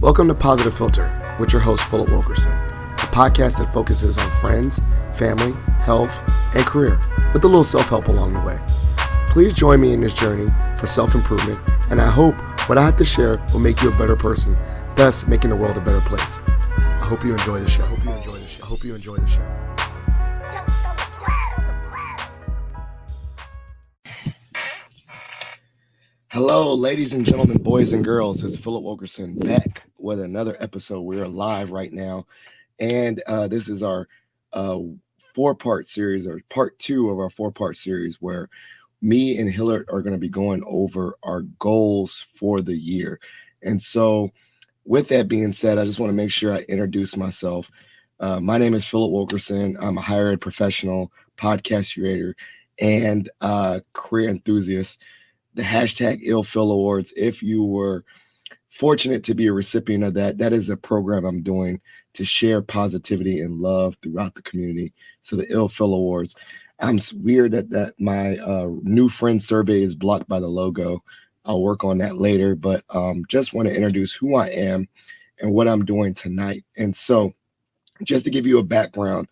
Welcome to Positive Philter with your host, Hillard Wilkerson, a podcast that focuses on friends, family, health, and career, with a little self-help along the way. Please join me in this journey for self-improvement, and I hope what I have to share will make you a better person, thus making the world a better place. I hope you enjoy the show. I hope you enjoy the show. Hello, ladies and gentlemen, boys and girls. It's Hillard Wilkerson back with another episode. We are live right now, and this is our four-part series, or part two of our four-part series, where me and Hillard are going to be going over our goals for the year. And so, with that being said, I just want to make sure I introduce myself. My name is Hillard Wilkerson. I'm a higher ed professional, podcast creator, and career enthusiast. The hashtag IllPhil Awards, if you were fortunate to be a recipient of that, that is a program I'm doing to share positivity and love throughout the community. So the IllPhil Awards. I'm weird that my new friend survey is blocked by the logo. I'll work on that later, but just want to introduce who I am and what I'm doing tonight. And so just to give you a background,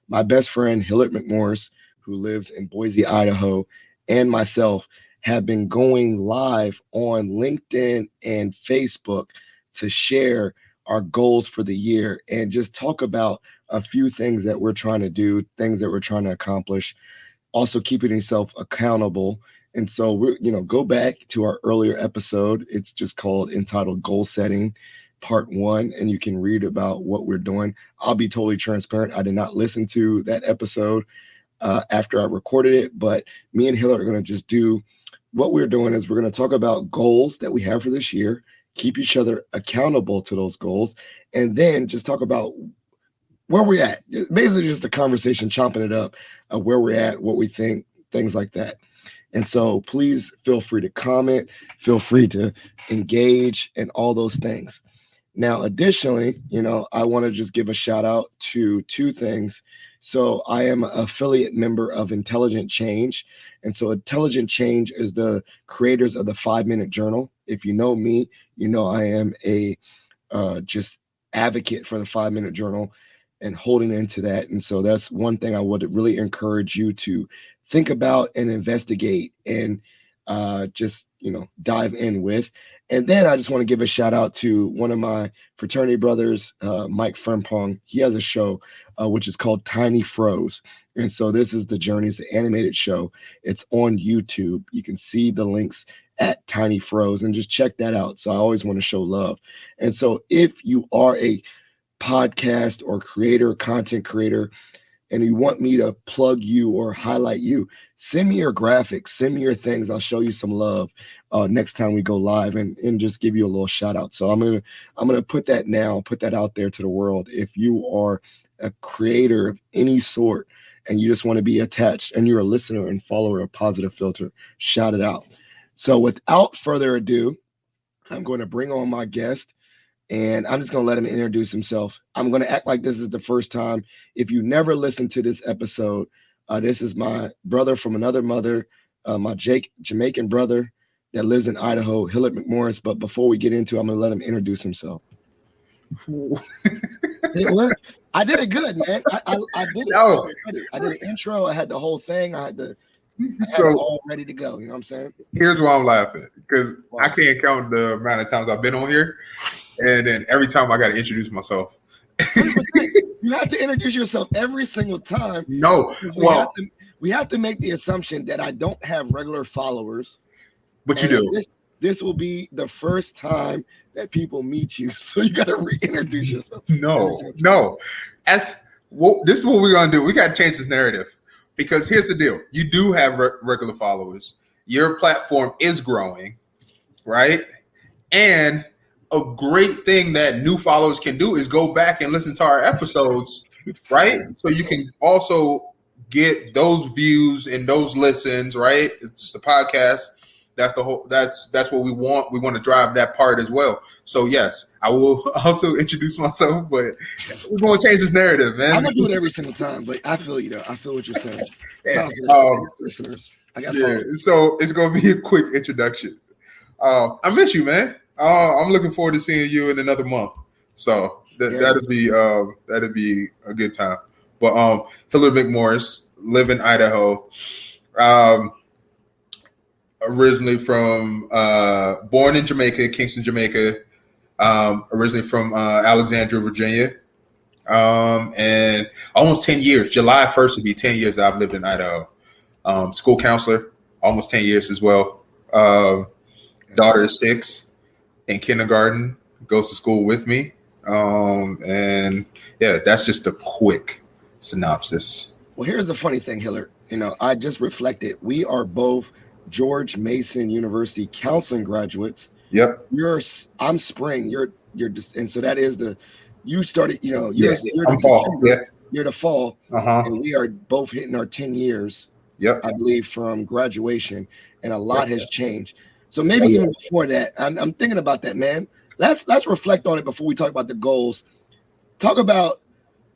my best friend, Hillard McMorris, who lives in Boise, Idaho, and myself have been going live on LinkedIn and Facebook to share our goals for the year and just talk about a few things that we're trying to do, things that we're trying to accomplish, also keeping yourself accountable. And so go back to our earlier episode. It's just entitled Goal Setting Part 1, and you can read about what we're doing. I'll be totally transparent. I did not listen to that episode after I recorded it, but me and Hillard are going to just do what we're doing is we're going to talk about goals that we have for this year, keep each other accountable to those goals, and then just talk about where we're at. Basically just a conversation, chomping it up, where we're at, what we think, things like that. And so please feel free to comment, feel free to engage, and all those things. Now, additionally, I want to just give a shout out to two things. So I am an affiliate member of Intelligent Change. And so Intelligent Change is the creators of the 5-Minute Journal. If you know me, I am a just advocate for the 5-Minute Journal and holding into that. And so that's one thing I would really encourage you to think about and investigate and just dive in with. And then I just want to give a shout out to one of my fraternity brothers, Mike Frimpong. He has a show which is called Tiny Froze. And so this is the Journeys, the animated show. It's on YouTube. You can see the links at Tiny Froze and just check that out. So I always want to show love. And so if you are a podcast or creator, content creator, and you want me to plug you or highlight you, send me your graphics, send me your things. I'll show you some love next time we go live and just give you a little shout out. So I'm gonna put that out there to the world. If you are a creator of any sort and you just want to be attached and you're a listener and follower of Positive Philter, shout it out. So without further ado, I'm going to bring on my guest. And I'm just going to let him introduce himself. I'm going to act like this is the first time. If you never listened to this episode, this is my brother from another mother, my Jamaican brother that lives in Idaho, Hillard McMorris. But before we get into it, I'm going to let him introduce himself. Did it work? I did it good, man. I did it. No. I did an intro. I had the whole thing. I had it all ready to go. You know what I'm saying? Here's why I'm laughing, because I can't count the amount of times I've been on here. And then every time I got to introduce myself. You have to introduce yourself every single time. No. We have to make the assumption that I don't have regular followers. But you do. This will be the first time that people meet you. So you got to reintroduce yourself. No. This is what we're going to do. We got to change this narrative. Because here's the deal. You do have regular followers. Your platform is growing, right? And a great thing that new followers can do is go back and listen to our episodes, right? So you can also get those views and those listens, right? It's just a podcast. That's what we want. We want to drive that part as well. So yes, I will also introduce myself, but we're going to change this narrative, man. I'm gonna do it every single time, but I feel you though. I feel what you're saying. Listeners, so it's gonna be a quick introduction. I miss you, man. I'm looking forward to seeing you in another month. So that'd be a good time. But Hillard McMorris, live in Idaho. Originally from born in Jamaica, Kingston, Jamaica. Originally from Alexandria, Virginia. And almost 10 years. July 1st would be 10 years that I've lived in Idaho. School counselor, almost 10 years as well. Daughter is 6 in kindergarten, goes to school with me. And yeah, that's just a quick synopsis. Well, here's the funny thing, Hillard. I just reflected. We are both George Mason University counseling graduates. Yep. I'm spring. You're just, and so that is you started. You're the fall. Yeah. You're the fall, Uh-huh. and we are both hitting our 10 years. Yep. I believe from graduation, and a lot has changed. So maybe even before that, I'm thinking about that, man. Let's reflect on it before we talk about the goals. Talk about,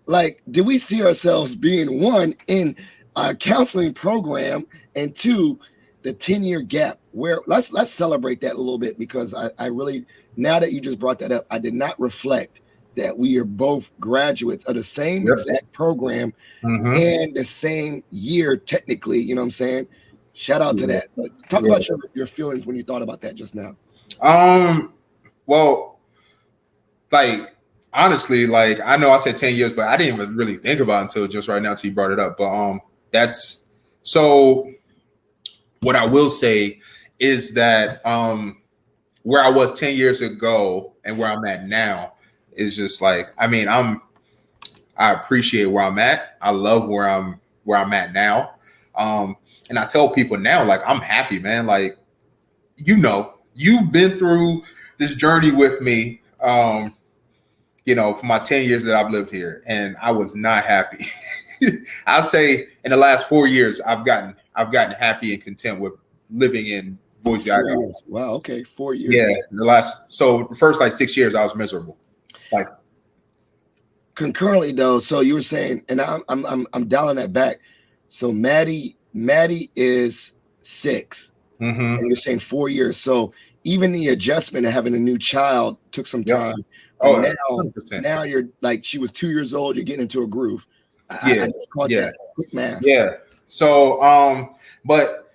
like, did we see ourselves being, one, in a counseling program, and two, the 10-year gap? Where let's celebrate that a little bit, because I really, now that you just brought that up, I did not reflect that we are both graduates of the same exact program and the same year, technically. You know what I'm saying? Shout out to that. But talk about your feelings when you thought about that just now. Well, like, honestly, like, I know I said 10 years, but I didn't even really think about it until just right now until you brought it up. But that's so what I will say is that where I was 10 years ago and where I'm at now is just like, I mean, I appreciate where I'm at. I love where I'm at now. And I tell people now, like, I'm happy, man. Like, you've been through this journey with me, for my 10 years that I've lived here, and I was not happy. I'd say in the last 4 years, I've gotten happy and content with living in Boise, Idaho. Wow. Okay. 4 years. Yeah. The first like 6 years, I was miserable. Like, concurrently though, so you were saying, and I'm dialing that back. So Maddie is 6, and you're saying 4 years. So even the adjustment of having a new child took some time. Oh, now you're like, she was 2 years old. You're getting into a groove. I just caught that. Quick math. Yeah. So, but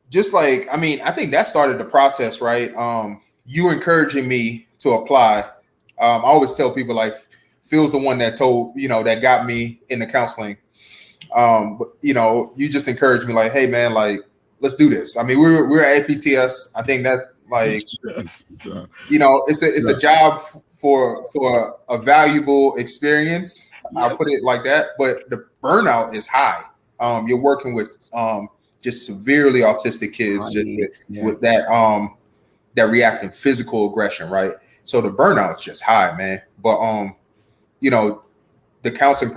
just like, I mean, I think that started the process, right? You encouraging me to apply. I always tell people, like, Phil's the one that that got me into counseling. But you just encouraged me, like, hey man, like, let's do this. I mean, we're at APTS. I think that's like, it's a job for a valuable experience. I'll put it like that. But the burnout is high. You're working with just severely autistic kids, with that reacting physical aggression, right? So the burnout is just high, man. But the counseling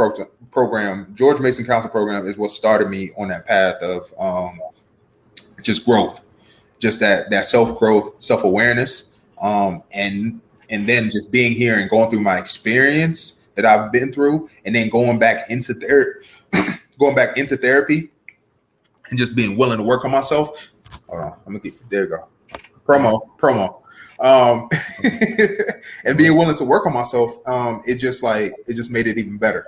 program, George Mason counseling program, is what started me on that path of just growth, just that self-growth, self-awareness, and then just being here and going through my experience that I've been through, and then going back into therapy and just being willing to work on myself. Hold on, I'm gonna get there you go. Promo. And being willing to work on myself, it just made it even better.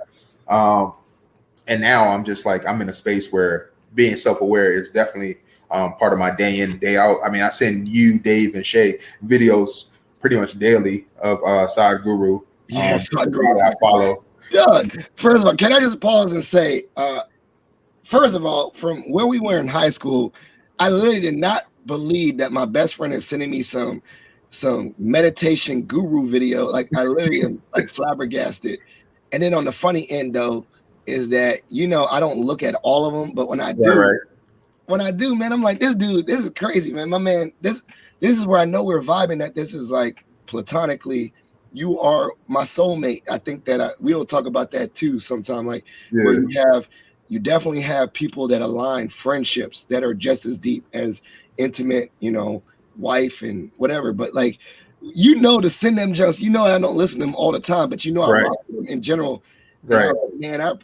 And now I'm just like, I'm in a space where being self-aware is definitely part of my day in, day out. I mean, I send you, Dave, and Shay videos pretty much daily of Side Guru. Side Guru I follow. First of all, can I just pause and say, first of all, from where we were in high school, I literally did not believe that my best friend is sending me some meditation guru video. Like, I literally am like flabbergasted. And then on the funny end though, is that I don't look at all of them, but when I do, man, I'm like, this is crazy, man. My man, this is where I know we're vibing. That this is like platonically, you are my soulmate. I think that we'll talk about that too sometime. Like, where you definitely have people that align, friendships that are just as deep as intimate, wife and whatever. But like, to send them just, I don't listen to them all the time, but I rock them in general. Right. Man,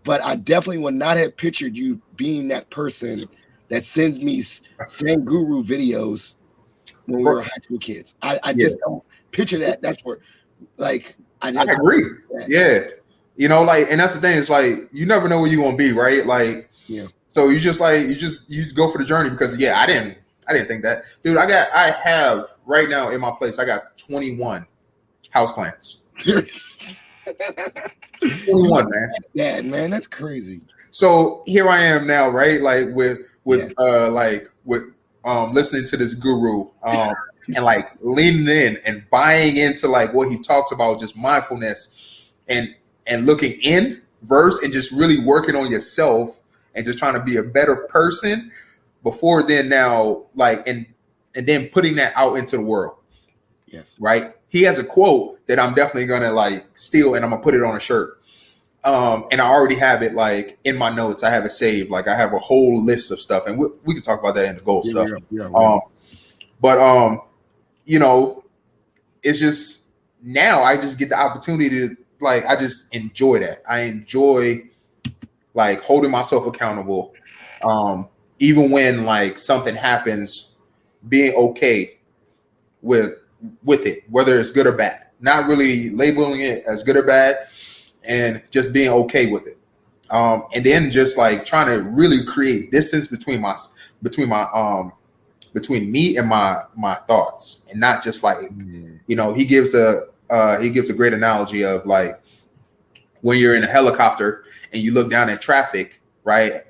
but I definitely would not have pictured you being that person that sends me Guru videos when we were high school kids. I just don't picture that. That's where, like, I agree. Yeah. You know, like, and that's the thing. It's like, you never know where you're going to be, right? Like, so you go for the journey because, I didn't think that. Dude, I have right now in my place, I got 21 houseplants. 21, man. Yeah, man, that's crazy. So here I am now, right? Like with listening to this guru, and like leaning in and buying into like what he talks about, just mindfulness and looking in verse and just really working on yourself and just trying to be a better person before then now, like, and then putting that out into the world. Yes. Right. He has a quote that I'm definitely going to like steal and I'm going to put it on a shirt. And I already have it like in my notes. I have it saved. Like I have a whole list of stuff and we can talk about that in the goal stuff. But you know, it's just now I just get the opportunity to like, I just enjoy that. I enjoy like holding myself accountable. Even when like something happens, being okay with it, whether it's good or bad, not really labeling it as good or bad and just being okay with it. And then just like trying to really create distance between me and my thoughts and not just like, you know, he gives a great analogy of like when you're in a helicopter and you look down at traffic, right?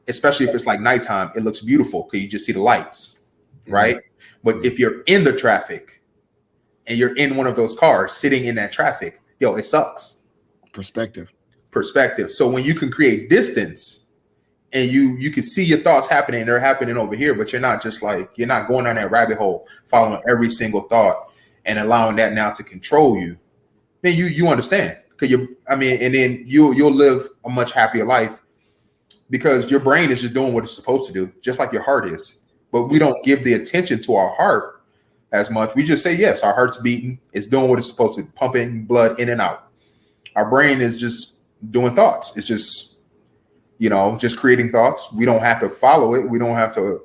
Especially if it's like nighttime, it looks beautiful because you just see the lights, right? But if you're in the traffic and you're in one of those cars sitting in that traffic, it sucks. Perspective. So when you can create distance and you can see your thoughts happening, they're happening over here, but you're not just like, you're not going down that rabbit hole, following every single thought and allowing that now to control you. Then you understand. And then you'll live a much happier life because your brain is just doing what it's supposed to do, just like your heart is. But we don't give the attention to our heart as much. We just say, yes, our heart's beating. It's doing what it's supposed to, pumping blood in and out. Our brain is just doing thoughts. It's just, just creating thoughts. We don't have to follow it. We don't have to,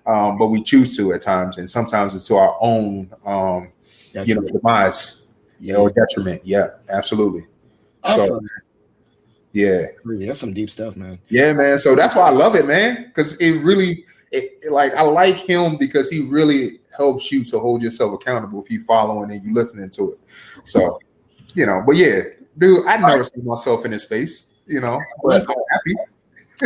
but we choose to at times. And sometimes it's to our own, demise, or detriment. Yeah, absolutely. So, yeah. That's some deep stuff, man. Yeah, man. So that's why I love it, man. Because it really, I like him because he really helps you to hold yourself accountable if you following and you listening to it. So, but yeah, dude, I never see myself in this space, but I'm happy.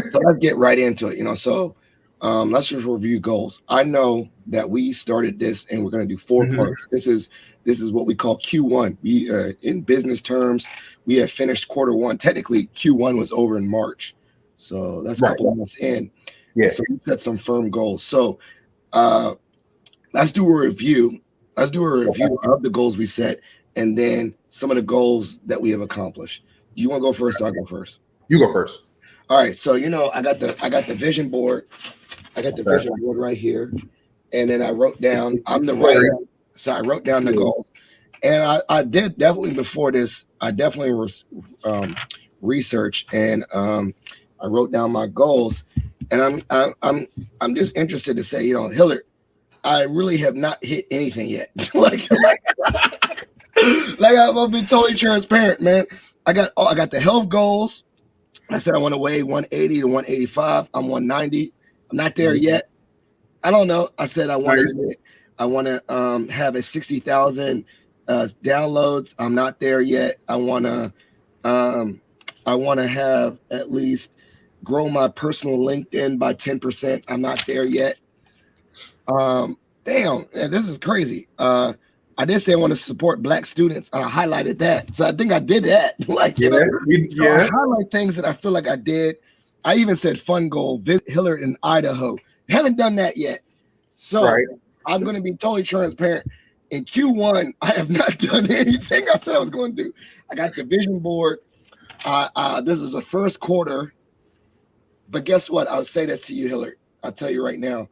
So let's get right into it, So let's just review goals. I know that we started this and we're going to do 4 parts. This is what we call Q1. We in business terms, we have finished Q1. Technically, Q1 was over in March. So that's a couple months in. Yeah. So we set some firm goals. So let's do a review. Let's do a review of the goals we set and then some of the goals that we have accomplished. Do you want to go first or I'll go first? You go first. All right. So I got the vision board. I got the vision board right here. And then I wrote down, I'm the writer. So I wrote down the goal. And I did definitely before this, I definitely researched and I wrote down my goals. And I'm just interested to say, Hillard, I really have not hit anything yet. like I'll be totally transparent, man. I got the health goals. I said I want to weigh 180 to 185. I'm 190. I'm not there yet. I don't know. I said I want to have a 60,000 downloads. I'm not there yet. I want to have at least grow my personal LinkedIn by 10%. I'm not there yet. Damn, this is crazy. I did say I want to support Black students, and I highlighted that. So I think I did that. So I highlight things that I feel like I did. I even said fun goal, visit Hillard in Idaho. Haven't done that yet. So I'm going to be totally transparent. In Q1, I have not done anything I said I was going to do. I got the vision board. This is the first quarter. But guess what? I'll say this to you, Hillard. I'll tell you right now.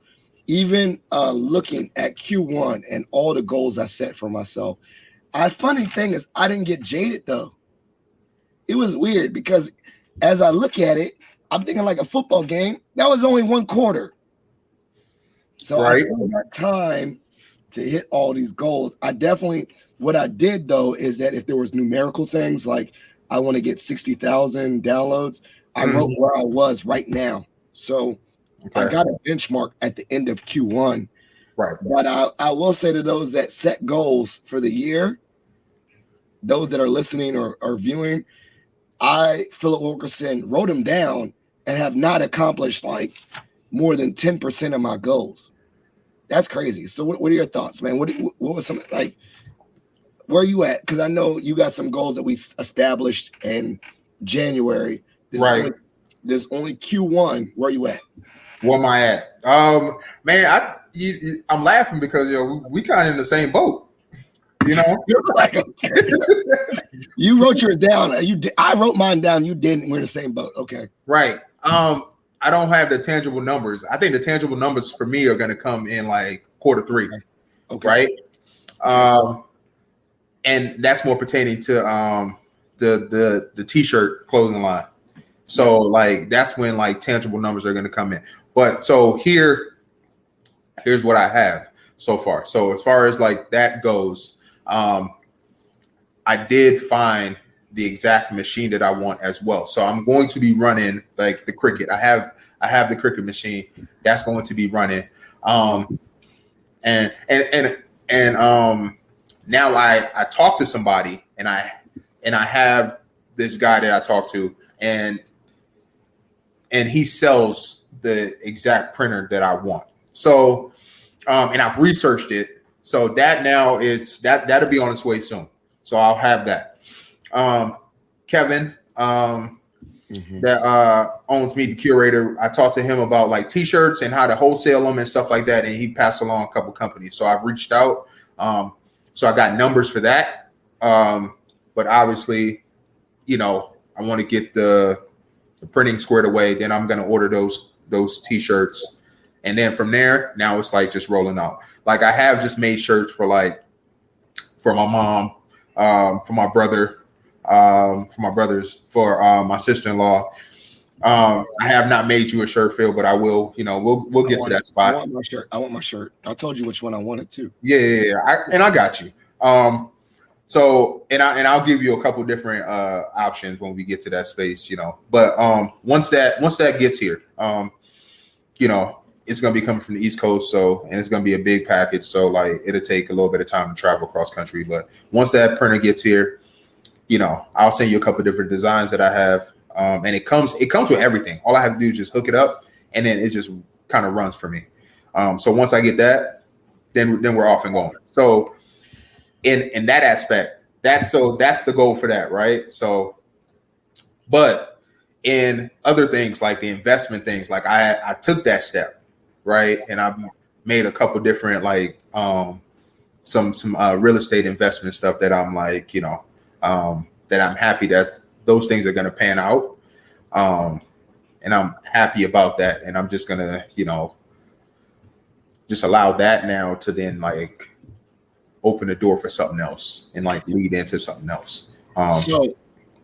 Even looking at Q1 and all the goals I set for myself, funny thing is I didn't get jaded though. It was weird because as I look at it, I'm thinking like a football game. That was only 1 quarter. So I still got time to hit all these goals. What I did though is that if there was numerical things like I want to get 60,000 downloads, I wrote where I was right now. So I got a benchmark at the end of Q1. Right. But I will say to those that set goals for the year, those that are listening or viewing, Philip Wilkerson, wrote them down and have not accomplished like more than 10% of my goals. That's crazy. So what are your thoughts, man? What was some like, where are you at? Because I know you got some goals that we established in January. There's only Q1. Where are you at? Where am I at? Man, I'm laughing because we kind of in the same boat. You're like, okay. You wrote yours down. I wrote mine down. You didn't. We're in the same boat. Okay. Right. I don't have the tangible numbers. I think the tangible numbers for me are going to come in like quarter 3. Okay. Right. And that's more pertaining to the t-shirt clothing line. So like that's when like tangible numbers are going to come in. But so here's what I have so far. So as far as like that goes, I did find the exact machine that I want as well. So I'm going to be running like the Cricut. I have the Cricut machine that's going to be running. And now I talk to somebody and I have this guy that I talk to and he sells the exact printer that I want. So, and I've researched it. So that now that'll be on its way soon. So I'll have that. Kevin, that owns Meet the Curator, I talked to him about like t-shirts and how to wholesale them and stuff like that. And he passed along a couple companies. So I've reached out. So I got numbers for that. But obviously, I want to get the printing squared away. Then I'm going to order those t-shirts. And then from there, now it's like just rolling out. Like I have just made shirts for my mom, for my brother, for my brothers, for my sister-in-law. I have not made you a shirt, Phil, but I will. We'll get to that spot. I want my shirt. I told you which one I wanted too. Yeah. I got you. So I'll give you a couple different options when we get to that space. But once that gets here, it's going to be coming from the East Coast. And it's going to be a big package. So like, it'll take a little bit of time to travel across country. But once that printer gets here, I'll send you a couple different designs that I have. And it comes with everything. All I have to do is just hook it up and then it just kind of runs for me. So once I get that, then we're off and going. So in that aspect, that's the goal for that. Right. So, but in other things, like the investment things, like I took that step. Right. And I've made a couple different, like, some real estate investment stuff that I'm like, that I'm happy that those things are going to pan out. And I'm happy about that. And I'm just going to, just allow that now to then like open the door for something else and like lead into something else.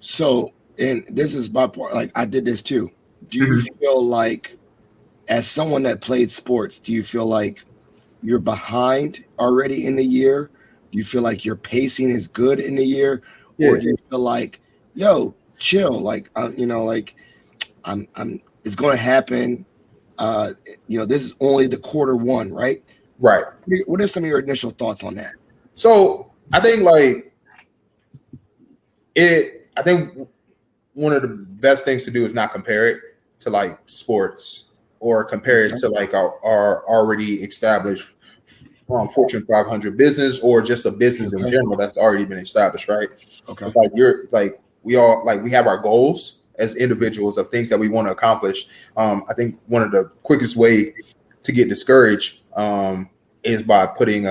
So, and this is my part, like I did this too. Do you feel like, as someone that played sports, do you feel like you're behind already in the year? Do you feel like your pacing is good in the year? Yeah. Or do you feel like, chill, like, it's going to happen. This is only the quarter 1, right? Right. What are some of your initial thoughts on that? So I think I think one of the best things to do is not compare it to like sports or compare it to like our already established Fortune 500 business or just a business in general that's already been established, right? Okay. It's like we have our goals as individuals of things that we want to accomplish. I think one of the quickest way to get discouraged is by putting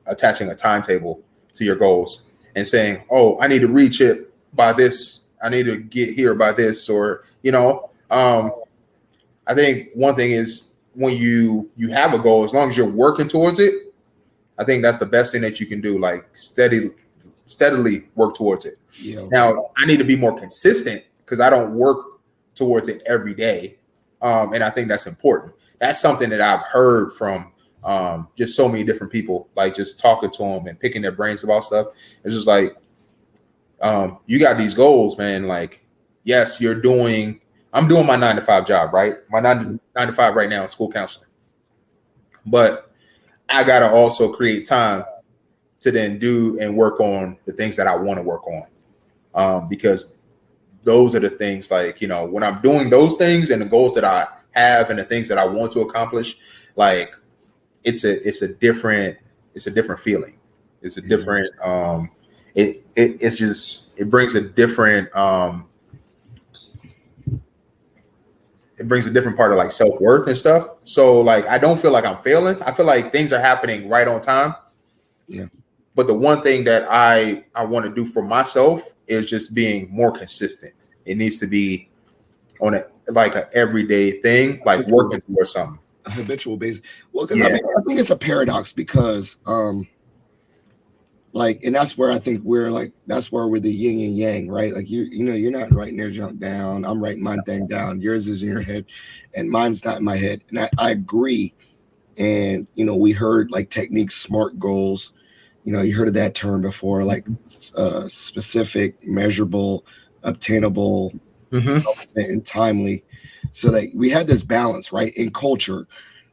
attaching a timetable to your goals and saying, "Oh, I need to reach it by this. I need to get here by this," or I think one thing is when you have a goal, as long as you're working towards it, I think that's the best thing that you can do. Like steadily work towards it. Yeah. Now I need to be more consistent because I don't work towards it every day. And I think that's important. That's something that I've heard from just so many different people, like just talking to them and picking their brains about stuff. It's just like, you got these goals, man. Like, yes, I'm doing my 9 to 5 job, right? My 9 to 5 right now is school counseling. But I got to also create time to then do and work on the things that I want to work on. Because those are the things, like, when I'm doing those things and the goals that I have and the things that I want to accomplish, like it's a different feeling. It's a different, it brings a different, it brings a different part of like self-worth and stuff. So like, I don't feel like I'm failing. I feel like things are happening right on time. Yeah. But the one thing that I want to do for myself is just being more consistent. It needs to be on an everyday thing, like working towards something. A habitual basis. Well, because I think it's a paradox because and that's where I think that's where we're the yin and yang, right? Like you're not writing your junk down. I'm writing my thing down. Yours is in your head and mine's not in my head. And I agree. And we heard like techniques, SMART goals. You heard of that term before, like specific, measurable, obtainable, and timely. So that we had this balance, right, in culture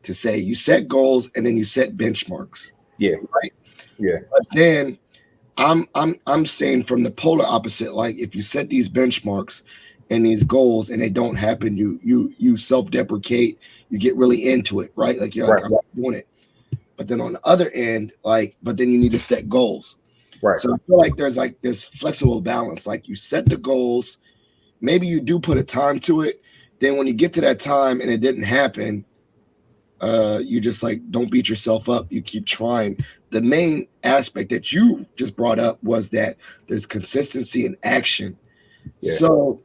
to say you set goals and then you set benchmarks. Yeah. Right. Yeah. But then I'm saying from the polar opposite, like if you set these benchmarks and these goals and they don't happen, you self-deprecate, you get really into it, right? Like you're like, I'm not doing it. But then on the other end, but then you need to set goals. Right. So I feel like there's like this flexible balance. Like you set the goals, maybe you do put a time to it. Then when you get to that time and it didn't happen, you just like don't beat yourself up. You keep trying. The main aspect that you just brought up was that there's consistency in action. Yeah. So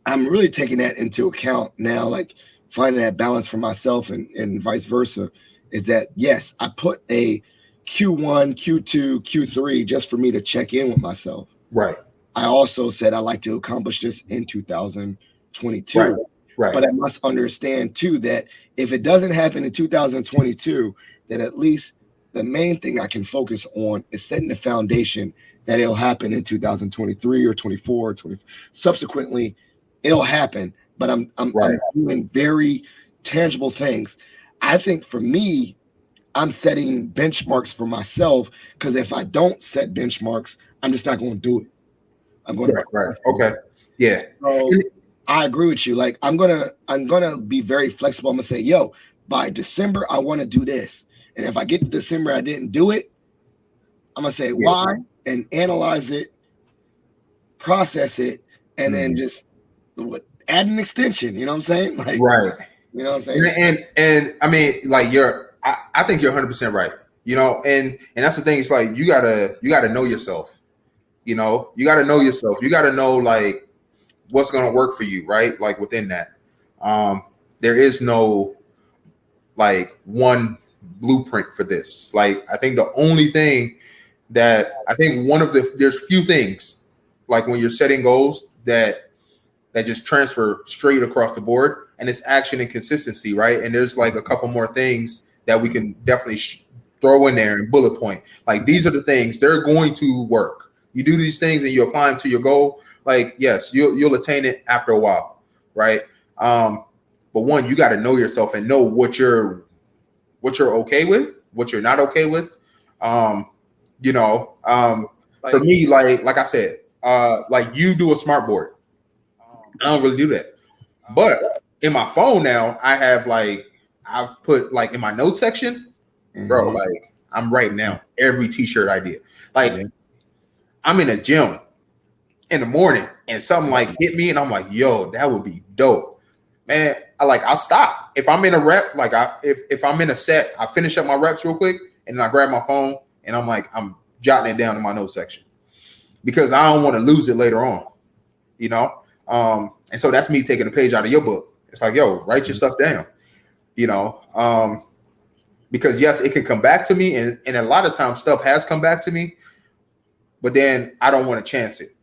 I'm really taking that into account now, like finding that balance for myself and vice versa. Is that, yes, I put a Q1, Q2, Q3 just for me to check in with myself. Right. I also said I like to accomplish this in 2022. Right. But I must understand, too, that if it doesn't happen in 2022, that at least the main thing I can focus on is setting the foundation that it'll happen in 2023 or 24 or 20. Subsequently, it'll happen. But I'm doing very tangible things. I think for me, I'm setting benchmarks for myself because if I don't set benchmarks, I'm just not going to do it. I'm going to. Right. Okay. Yeah. So I agree with you. Like I'm gonna be very flexible. I'm gonna say, yo, by December, I want to do this. And if I get to December, I didn't do it, I'm gonna say why and analyze it, process it, and then just add an extension. You know what I'm saying? Like, right. You know what I'm saying? And I mean, like I think you're 100% right. And that's the thing. It's like you gotta know yourself. You gotta know yourself. You gotta know like what's gonna work for you, right? Like within that, there is no like one blueprint for this. Like I think the only thing that there's few things like when you're setting goals that just transfer straight across the board, and it's action and consistency, right? And there's like a couple more things that we can definitely throw in there and bullet point. Like these are the things they're going to work. You do these things and you apply them to your goal. Like yes, you'll attain it after a while, right? But one, you got to know yourself and know what you're okay with, what you're not okay with. For me, like I said, like you do a smart board. I don't really do that. But in my phone now, I've put like in my notes section, bro, like I'm writing down every t-shirt idea. Like I'm in a gym in the morning and something like hit me and I'm like, yo, that would be dope. Man, I'll stop. If I'm in a rep, if I'm in a set, I finish up my reps real quick and then I grab my phone and I'm jotting it down in my notes section because I don't want to lose it later on, and so that's me taking a page out of your book. It's like, yo, write your stuff down, because yes, it can come back to me. And a lot of times stuff has come back to me, but then I don't want to chance it,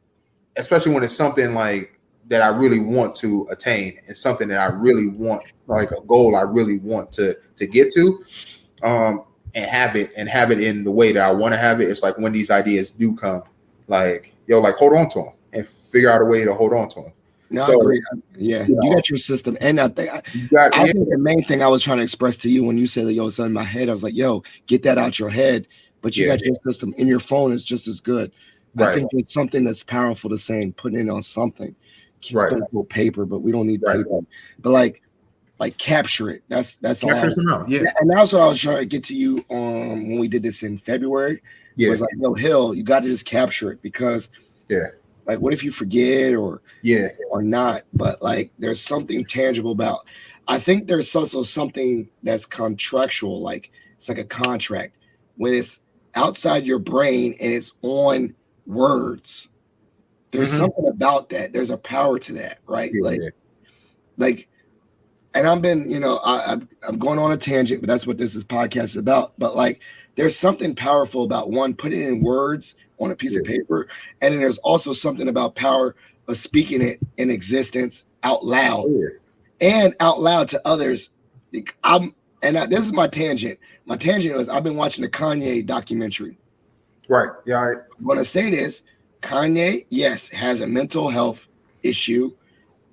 especially when it's something like that I really want to attain, and something that I really want, like a goal I really want to get to, and have it in the way that I want to have it. It's like when these ideas do come, like like hold on to them and figure out a way to hold on to them. No, So, I agree. Yeah, you got your system, and I think the main thing I was trying to express to you when you said that, yo, it's in my head. I was like, yo, get that out your head, but you got your system in your phone is just as good. I think it's something that's powerful to saying putting it on something, paper, but we don't need paper. But like capture it. That's capture some out. Yeah, and that's what I was trying to get to you when we did this in February. Yeah, it was like, yo, Hill, you got to just capture it because like, what if you forget or not? But like, there's something tangible about. I think there's also something that's contractual, like it's like a contract when it's outside your brain and it's on words. There's something about that. There's a power to that, right? Like, and I've been, I'm going on a tangent, but that's what this podcast is about. But like, there's something powerful about one, put it in words on a piece of paper, and then there's also something about power of speaking it in existence out loud and out loud to others. This is my tangent. My tangent was I've been watching the Kanye documentary. Right. Yeah. I'm gonna say this: Kanye, yes, has a mental health issue,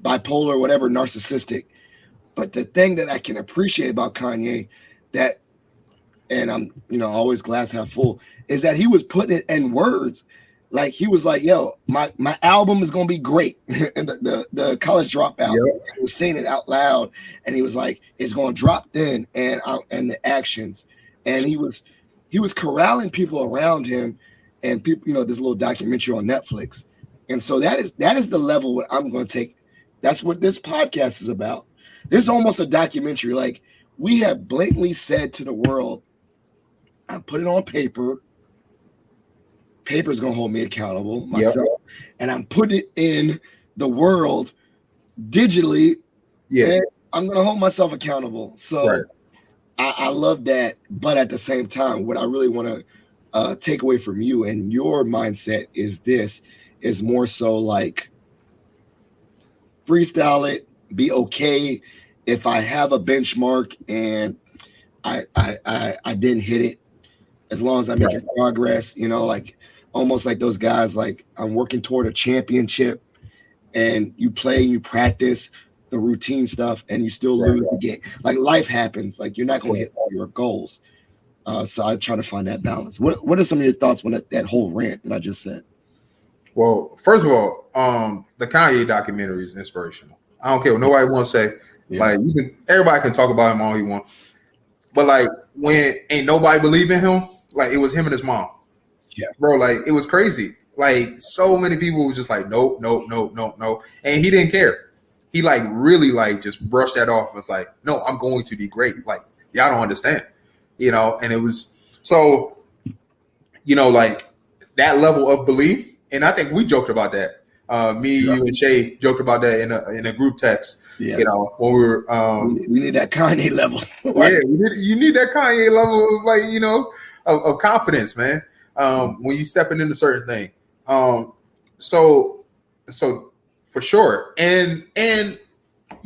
bipolar, whatever, narcissistic. But the thing that I can appreciate about Kanye, and I'm always glass half full, is that he was putting it in words. Like he was like, yo, my album is gonna be great. And the college dropout, he was saying it out loud, and he was like, it's gonna drop then, and the actions. And he was corralling people around him, and people, this little documentary on Netflix. And so that is the level what I'm gonna take. That's what this podcast is about. There's almost a documentary. Like we have blatantly said to the world, I put it on paper. Paper's gonna hold me accountable myself, and I'm putting it in the world digitally. Yeah, and I'm gonna hold myself accountable. So I love that, but at the same time, what I really want to take away from you and your mindset is more so like freestyle it, be okay if I have a benchmark and I didn't hit it, as long as I'm making progress, like almost like those guys, like I'm working toward a championship, and you play, you practice the routine stuff, and you still lose the game. Like life happens, like you're not going to hit all your goals. So I try to find that balance. What are some of your thoughts on that whole rant that I just said? Well, first of all, the Kanye documentary is inspirational. I don't care what nobody wants to say. Like everybody can talk about him all he wants, but like when ain't nobody believe in him, like it was him and his mom. Yeah, bro, like it was crazy. Like so many people was just like, nope, and he didn't care. He like really like just brushed that off. It's like, no, I'm going to be great. Like y'all don't understand, And it was so, like that level of belief. And I think we joked about that. Me, you, and Shay joked about that in a group text. Yeah. When we were we need that Kanye level. You need that Kanye level of like of confidence, man. When you stepping into certain thing. So for sure. And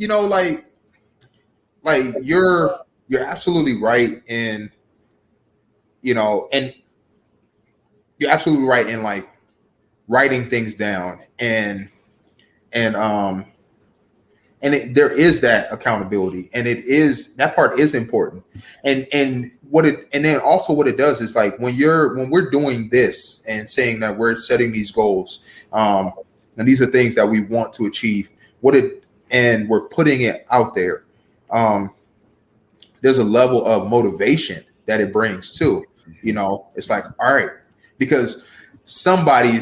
like you're absolutely right in and you're absolutely right in like writing things down and there is that accountability, and that part is important, and then also what it does is like when we're doing this and saying that we're setting these goals, and these are things that we want to achieve, and we're putting it out there, there's a level of motivation that it brings too. It's like, all right, because somebody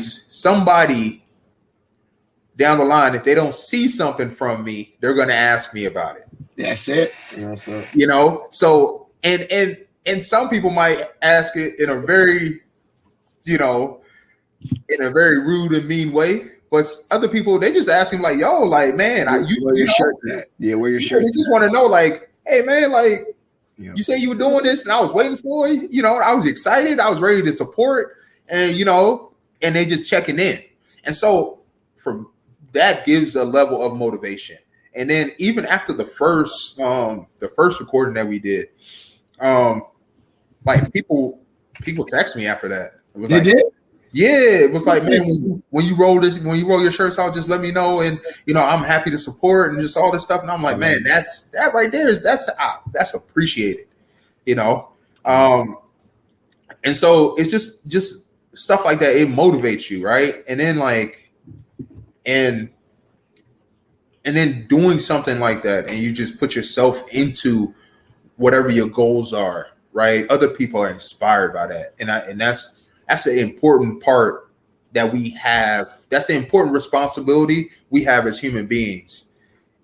down the line, if they don't see something from me, they're going to ask me about it. That's it. So and some people might ask it in a very, in a very rude and mean way. But other people, they just ask him like, yo, like, man, where your shirt at? Yeah, where your shirt? They just want to know, like, hey, man, like, you say you were doing this, and I was waiting for you. I was excited. I was ready to support, and and they just checking in. And so, that gives a level of motivation. And then even after the first recording that we did, like people text me after that. It was They like, did? yeah, it was like, man, when you roll your shirts out, just let me know, and I'm happy to support and just all this stuff. And I'm like, man, that right there that's appreciated, and so it's just stuff like that. It motivates you, right? And then and then doing something like that, and you just put yourself into whatever your goals are, right? Other people are inspired by that, and that's an important part that we have. That's an important responsibility we have as human beings,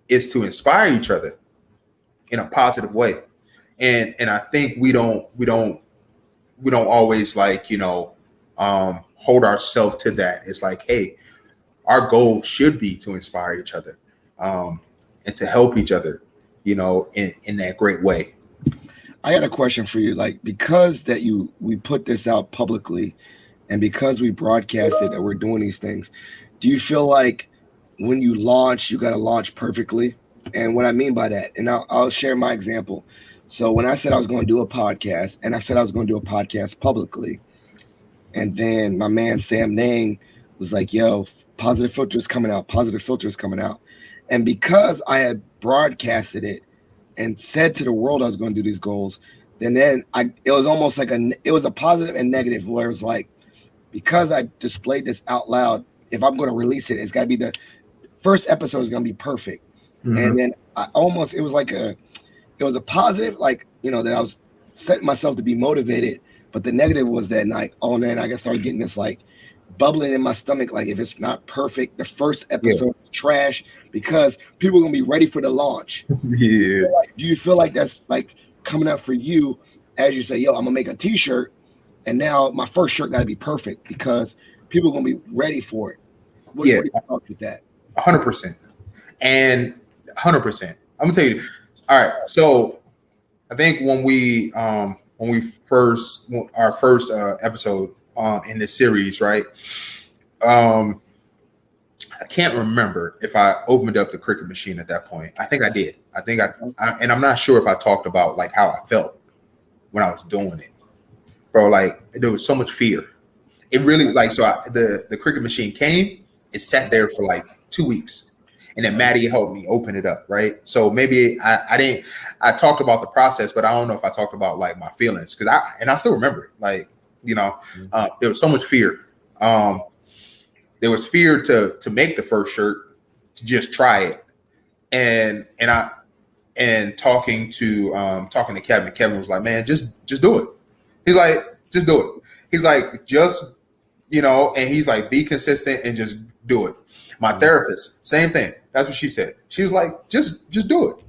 is to inspire each other in a positive way. And I think we don't always hold ourselves to that. It's like, hey, our goal should be to inspire each other, and to help each other, in that great way. I got a question for you. Like, because we put this out publicly, and because we broadcast it and we're doing these things, do you feel like when you launch, you got to launch perfectly? And what I mean by that, and I'll share my example. So when I said I was going to do a podcast, and I said I was going to do a podcast publicly, and then my man Sam Nang was like, yo, Positive Philter is coming out. Positive Philter is coming out. And because I had broadcasted it and said to the world I was going to do these goals, then it was almost like it was a positive and negative, where it was like, because I displayed this out loud, if I'm going to release it, it's got to be the first episode is going to be perfect. Mm-hmm. And then it was a positive, that I was setting myself to be motivated. But the negative was that night, man, I started getting this bubbling in my stomach. Like, if it's not perfect, the first episode is trash, because people are going to be ready for the launch. Yeah. Do you feel like that's coming up for you as you say, yo, I'm going to make a t-shirt, and now my first shirt got to be perfect because people are going to be ready for it? What do you talk with that? 100%. And 100%. I'm going to tell you. All right. So I think when our first episode in this series, right? I can't remember if I opened up the Cricut machine at that point. I think I did. And I'm not sure if I talked about how I felt when I was doing it, bro. There was so much fear. It really the Cricut machine came. It sat there for 2 weeks, and then Maddie helped me open it up, right? So maybe I talked about the process, but I don't know if I talked about my feelings, because I still remember it. There was so much fear. There was fear to make the first shirt, to just try it, and talking to Kevin. Kevin was like, man, just do it. He's like, just do it. He's like, just and he's like, be consistent and just do it. My therapist, same thing. That's what she said. She was like, just do it.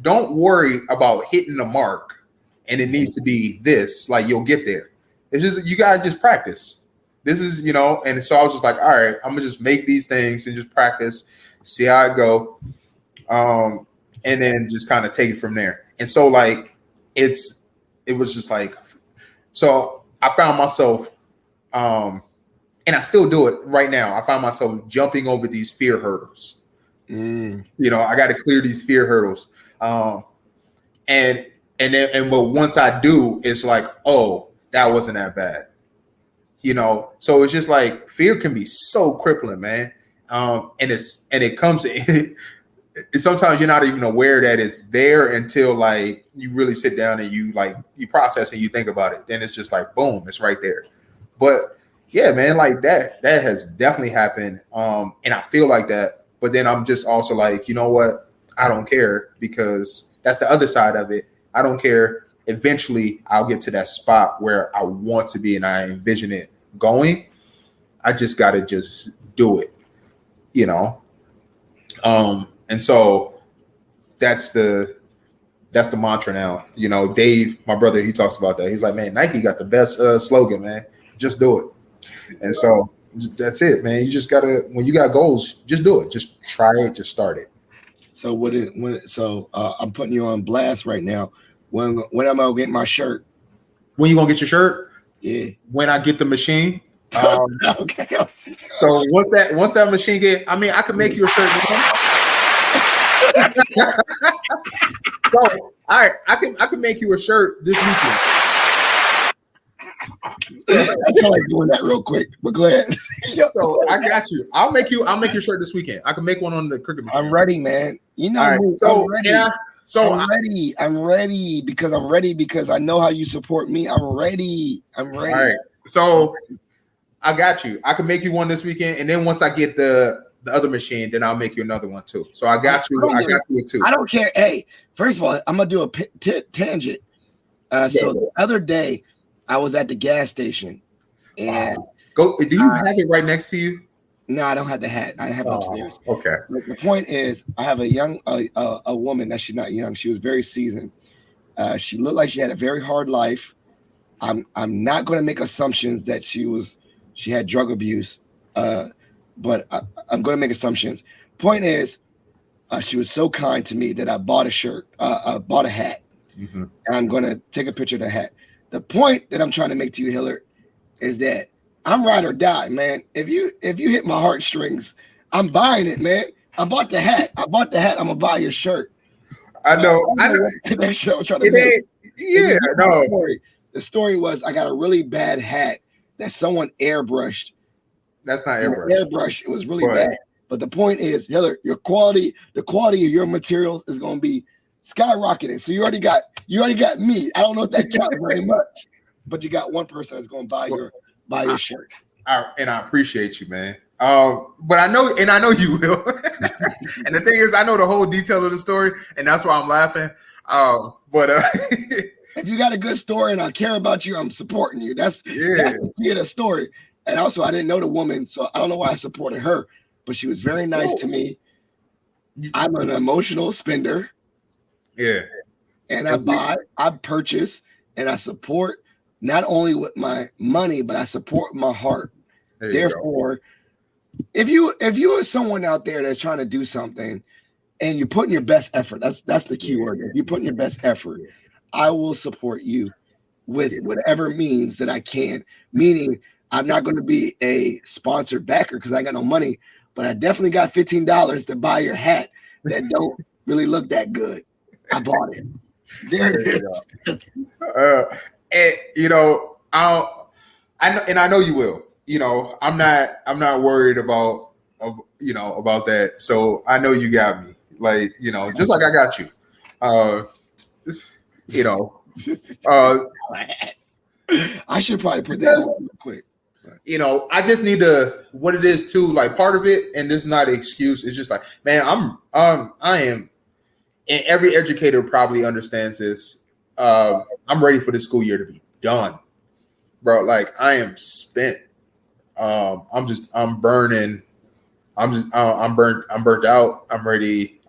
Don't worry about hitting the mark, and it needs to be this. You'll get there. It's just, you gotta just practice. This is, and so I was just like, all right, I'm gonna just make these things and just practice, see how it go, and then just kind of take it from there. And so it was just so I found myself, and I still do it right now. I find myself jumping over these fear hurdles. I got to clear these fear hurdles, but once I do, it's like, oh, that wasn't that bad. So it's just fear can be so crippling, man. And it comes, sometimes you're not even aware that it's there until you really sit down and you process and you think about it. Then it's just boom, it's right there. But yeah, man, that has definitely happened. And I feel like that, but then I'm just also you know what? I don't care, because that's the other side of it. I don't care. Eventually I'll get to that spot where I want to be and I envision it going. I just got to just do it, and so that's the mantra now. Dave, my brother, he talks about that. He's like, man, Nike got the best slogan, man. Just do it. And so that's it, man. You just gotta, when you got goals, just do it. Just try it. Just start it. So I'm putting you on blast right now. When I'm gonna get my shirt? When you gonna get your shirt? Yeah. When I get the machine. Okay. So once that machine get, I mean, I can make you a shirt. So, all right, I can make you a shirt this weekend. So, I feel like doing that real quick, but go ahead. So I got you. I'll make your shirt this weekend. I can make one on the Cricut machine. I'm ready, man. You know right, me. so I'm ready. yeah. So I'm ready because I know how you support me. I'm ready. All right. So I got you. I can make you one this weekend, and then once I get the other machine, then I'll make you another one too. So I got you. I got you with two. I don't care. Hey, first of all, I'm gonna do a tangent. So the other day, I was at the gas station, and do you have it right next to you? No, I don't have the hat. I have it upstairs. Okay. But the point is, I have a young a woman that she's not young. She was very seasoned. She looked like she had a very hard life. I'm not going to make assumptions that she had drug abuse, but I'm going to make assumptions. Point is, she was so kind to me that I bought a shirt, bought a hat, and I'm going to take a picture of the hat. The point that I'm trying to make to you, Hillard, is that I'm ride or die, man. If you hit my heartstrings, I'm buying it, man. I bought the hat. I'm gonna buy your shirt. I know. That shit I was trying to make. Yeah, no. The story was I got a really bad hat that someone airbrushed. That's not airbrush. Airbrush. It was really bad. But the point is, Hillard, the quality of your materials is gonna be skyrocketing. So you already got me. I don't know if that counts very much, but you got one person that's gonna buy your shirt. And I appreciate you, man. But I know you will. And the thing is, I know the whole detail of the story, and that's why I'm laughing. But if you got a good story and I care about you, I'm supporting you. That's the key of the story. And also, I didn't know the woman, so I don't know why I supported her, but she was very nice to me. I'm an emotional spender. Yeah. And I purchase, and I support not only with my money, but I support my heart. Therefore, if you are someone out there that's trying to do something and you're putting your best effort, that's the key word. If you're putting your best effort, I will support you with whatever means that I can. Meaning, I'm not going to be a sponsored backer because I got no money, but I definitely got $15 to buy your hat that don't really look that good. I bought it. There it is. And I know you will. I'm not worried about that. So I know you got me. Like, just like I got you. I should probably put that on real quick. I just need what it is too, like part of it, and this is not an excuse. It's just like, man, I am, and every educator probably understands this. I'm ready for this school year to be done, bro. Like I am spent. I'm burning. I'm burnt out. I'm ready.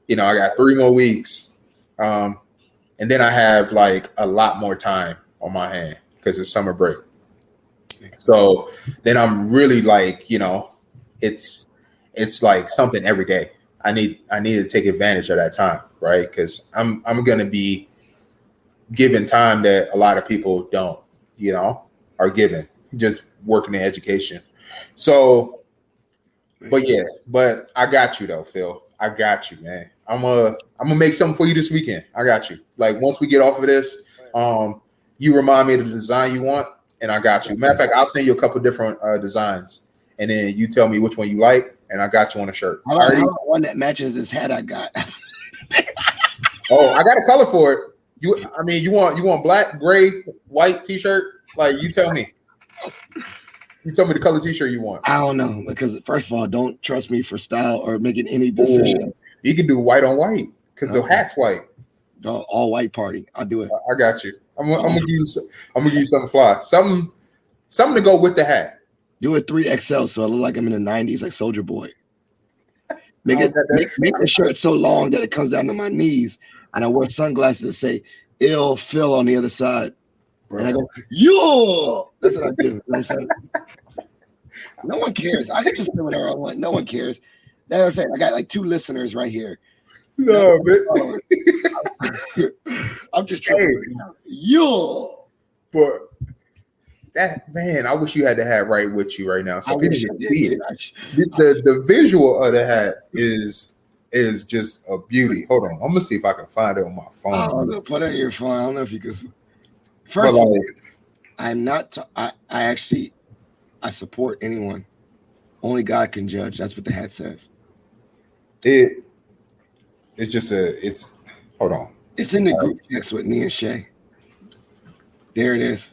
I got 3 more weeks. And then I have like a lot more time on my hand because it's summer break. So then I'm really like, it's like something every day. I need to take advantage of that time, right? Because I'm gonna be given time that a lot of people don't, are given just working in education. So, but I got you though, Phil. I got you, man. I'm gonna make something for you this weekend. I got you. Like once we get off of this, you remind me of the design you want, and I got you. Matter of fact, I'll send you a couple different designs, and then you tell me which one you like, and I got you on a shirt. I want one that matches this hat I got. Oh, I got a color for it. You want black, gray, white T-shirt? Like you tell me. You tell me the color T-shirt you want. I don't know because first of all, don't trust me for style or making any decisions. You can do white on white because the hat's white. All white party. I'll do it. I got you. I'm gonna give you something fly. Something to go with the hat. Do a 3XL so I look like I'm in the 90s, like Soldier Boy. Make the shirt so long that it comes down to my knees, and I wear sunglasses that say "Ill Phil" on the other side. Bro. And I go, yo! That's what I do. You know what I'm saying? No one cares. I can just do whatever I want. No one cares. That's what I'm saying. I got like 2 listeners right here. No, man. I'm just trying. Yo! But That man, I wish you had the hat right with you right now, so people wish I can did see too. it. The visual of the hat is just a beauty. Hold on, I'm gonna see if I can find it on my phone. Put it in your phone. I don't know if you can. But First, like, I'm not. I actually support anyone. Only God can judge. That's what the hat says. it's just it's. Hold on. It's in the group text with me and Shay. There it is.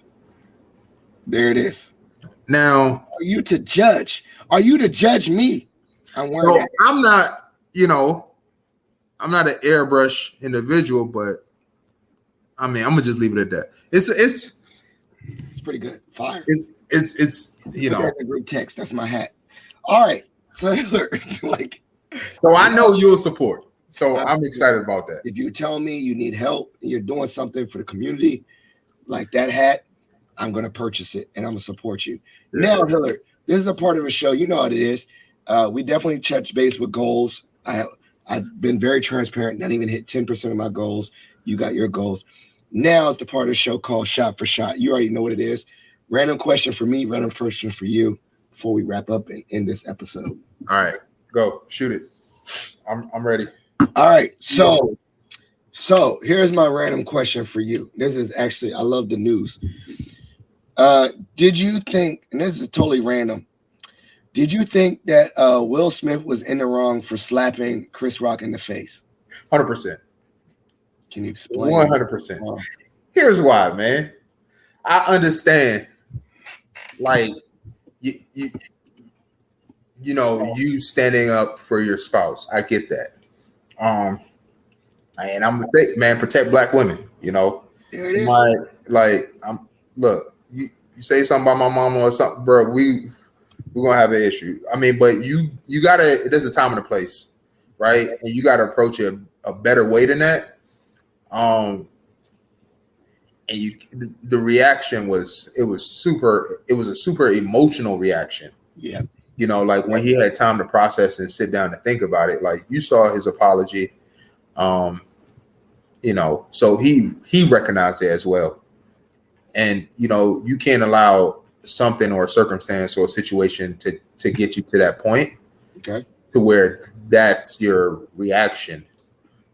There it is. Now, Are you to judge? Are you to judge me? I'm wearing so that. I'm not, I'm not an airbrush individual, but I mean, I'm gonna just leave it at that. It's pretty good. Fire. It's Put that in the group text. That's my hat. All right. So like, so I know you'll support. So I'm excited about that. If you tell me you need help, you're doing something for the community, like that hat, I'm gonna purchase it and I'm gonna support you. Yeah. Now, Hillard, this is a part of the show. You know what it is. We definitely touch base with goals. I've been very transparent, not even hit 10% of my goals. You got your goals. Now it's the part of the show called Shot for Shot. You already know what it is. Random question for me, random question for you before we wrap up and end this episode. All right, go shoot it. I'm ready. All right, so here's my random question for you. This is actually, I love the news. Did you think, and this is totally random, did you think that Will Smith was in the wrong for slapping Chris Rock in the face? 100%. Can you explain? 100%. Here's why, man. I understand. Like, you standing up for your spouse. I get that. And I'm gonna say, man, protect black women. Look, you say something about my mama or something, bro. We're gonna have an issue. I mean, but you gotta. There's a time and a place, right? And you gotta approach it a better way than that. And the reaction was a super emotional reaction. Yeah. Like when he had time to process and sit down and think about it, like you saw his apology. So he recognized it as well. And, you can't allow something or a circumstance or a situation to get you to that point. Okay. To where that's your reaction,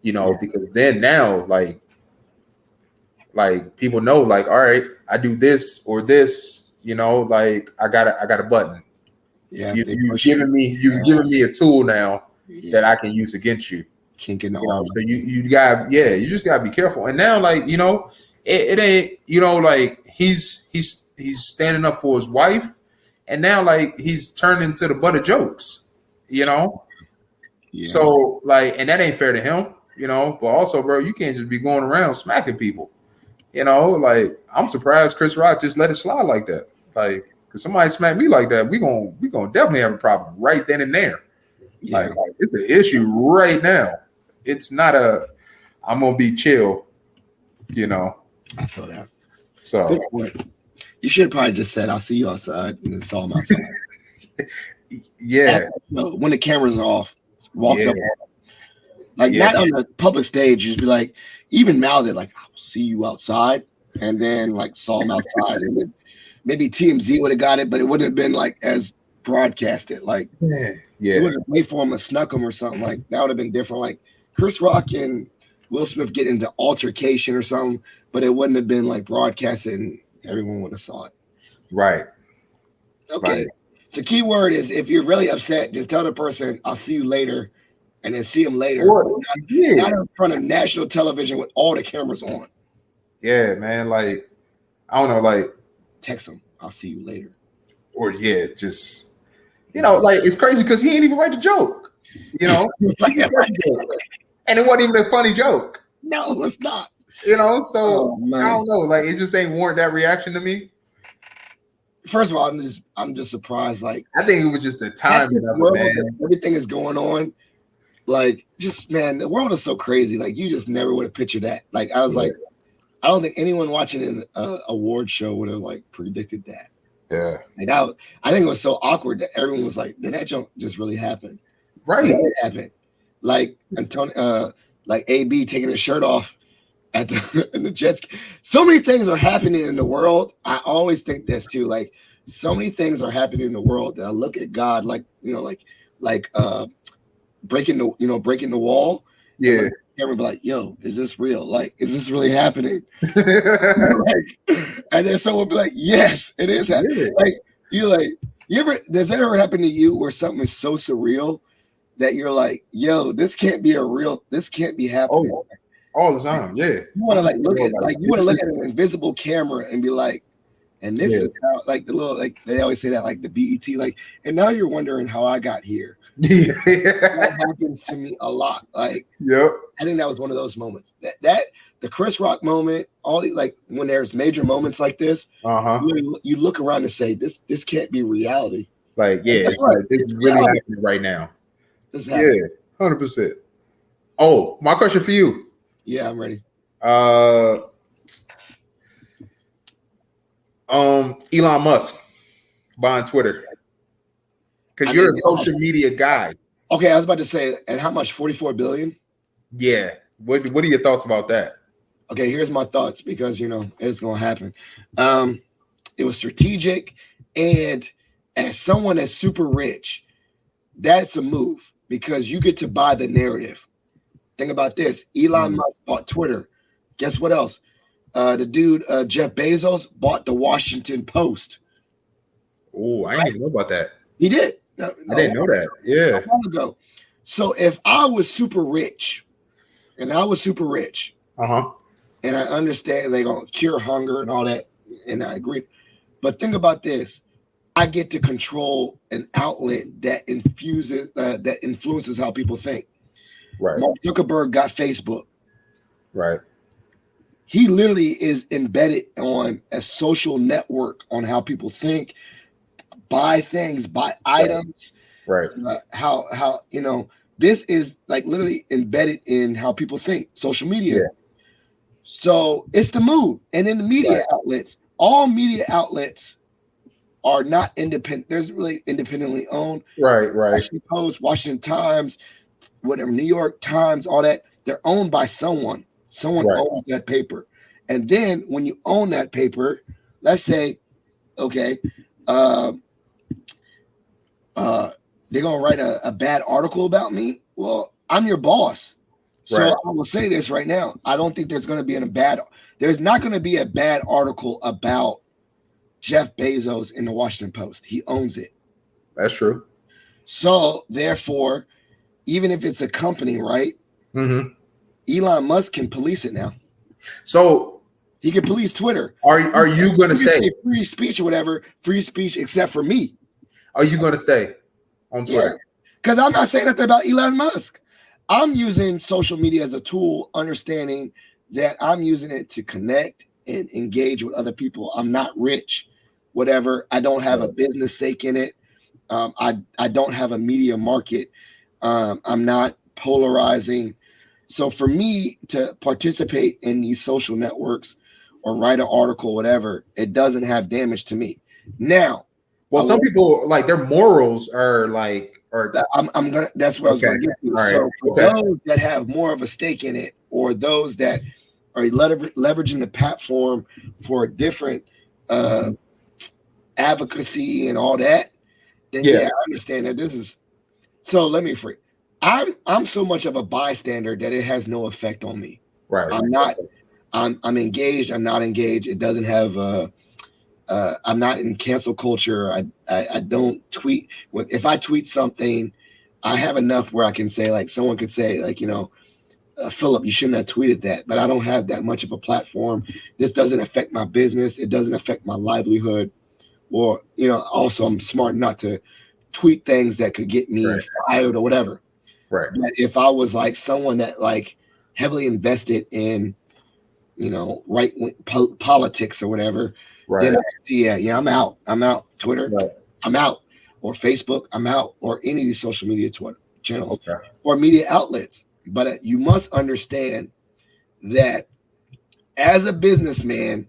because then now, like people know, like, all right, I do this or this, like I got a button. Yeah. You've given me a tool now that I can use against you. Kink in the arm. So you just gotta be careful. And now, like, it ain't, like he's standing up for his wife, and now like he's turned into the butt of jokes, Yeah. So like, and that ain't fair to him, but also, bro, you can't just be going around smacking people. Like I'm surprised Chris Rock just let it slide like that. Like, if somebody smack me like that, we gonna definitely have a problem right then and there. Yeah. Like it's an issue right now. It's not I'm gonna be chill, I feel that. So you should have probably just said, "I'll see you outside," and then saw him outside. Yeah. When the cameras are off, walked up, like not on the public stage. Just be like, even mouthed it, like, "I'll see you outside," and then like saw him outside, and then maybe TMZ would have got it, but it wouldn't have been like as broadcasted. Like, you would have waited for him and snuck him or something. Like that would have been different. Like Chris Rock and Will Smith get into altercation or something, but it wouldn't have been like broadcasted and everyone would have saw it. Right. Okay. Right. So key word is, if you're really upset, just tell the person, "I'll see you later," and then see him later. Not in front of national television with all the cameras on. Yeah, man. Like, I don't know, like text him, "I'll see you later." Or just like it's crazy because he ain't even write the joke. And it wasn't even a funny joke. No, it's not. So I don't know. Like, it just ain't warrant that reaction to me. First of all, I'm just surprised. Like, I think it was just the timing of it, man. Everything is going on. Like, just, man, the world is so crazy. Like, you just never would have pictured that. Like, I was like, I don't think anyone watching an award show would have like predicted that. Yeah. Like, I think it was so awkward that everyone was like, "Did that jump just really happen?" Right. It happened. Like Antonio, like AB taking his shirt off at the, in the Jets. So many things are happening in the world. I always think this too. Like so many things are happening in the world that I look at God like, like breaking the wall. Yeah. And be like, yo, is this real? Like, is this really happening? Like, and then someone be like, yes, it is happening. Yeah. Like, does that ever happen to you where something is so surreal that you're like, yo, this can't be happening? Oh, all the time. Yeah. You want to like look at an invisible camera and be like, and this is how, like the little, like they always say that, like the BET, like, and now you're wondering how I got here. Yeah. That happens to me a lot. Like, yep. I think that was one of those moments. That the Chris Rock moment, all these, like when there's major moments like this, you look around and say, this can't be reality. Like, yeah, it's like it's really happening right now. This is happening. Yeah, 100%. Oh, my question for you. Yeah, I'm ready. Elon Musk buying Twitter. Because you're a social media guy. Okay, I was about to say, and how much? 44 billion? Yeah. What are your thoughts about that? Okay, here's my thoughts, because it's gonna happen. It was strategic, and as someone that's super rich, that's a move because you get to buy the narrative. Think about this. Elon Musk bought Twitter. Guess what else? The dude Jeff Bezos bought the Washington Post. Oh, I didn't even know about that. He did. I didn't know that. Yeah. A while ago. So if I was super rich, and I understand they're gonna cure hunger and all that, and I agree. But think about this: I get to control an outlet that influences how people think. Right. Mark Zuckerberg got Facebook. Right. He literally is embedded on a social network on how people think, buy things, buy items. Right. How this is like literally embedded in how people think. Social media. Yeah. So it's the move. And then the media outlets, all media outlets are not independent. There's really independently owned. Right. Washington Post, Washington Times, whatever, New York Times, all that. They're owned by someone. Someone owns that paper. And then when you own that paper, let's say, okay, they're gonna write a bad article about me. Well, I'm your boss. So I will say this right now. I don't think there's not going to be a bad article about Jeff Bezos in the Washington Post. He owns it. That's true. So therefore, even if it's a company, right? Mm-hmm. Elon Musk can police it now. So he can police Twitter. Are you going to stay? Free speech or whatever, free speech except for me. Are you going to stay on Twitter? Because I'm not saying nothing about Elon Musk. I'm using social media as a tool, understanding that I'm using it to connect and engage with other people. I'm not rich, whatever. I don't have a business stake in it. I don't have a media market. I'm not polarizing. So for me to participate in these social networks or write an article, whatever, it doesn't have damage to me. Now, well, some people like their morals are like, that's what I was going to get to. Right. So for those that have more of a stake in it, or those that are leveraging the platform for different advocacy and all that, then I understand that this is. So let me free. I'm so much of a bystander that it has no effect on me. Right. I'm not. I'm engaged. I'm not engaged. It doesn't have. I'm not in cancel culture. I don't tweet. If I tweet something, I have enough where I can say, like, someone could say, like, Philip, you shouldn't have tweeted that. But I don't have that much of a platform. This doesn't affect my business. It doesn't affect my livelihood. Or, also I'm smart not to tweet things that could get me fired or whatever. Right. But if I was like someone that like heavily invested in, right-wing politics or whatever, then I see, I'm out. I'm out. Twitter, I'm out. Or Facebook, I'm out. Or any of these social media channels or media outlets. But you must understand that as a businessman,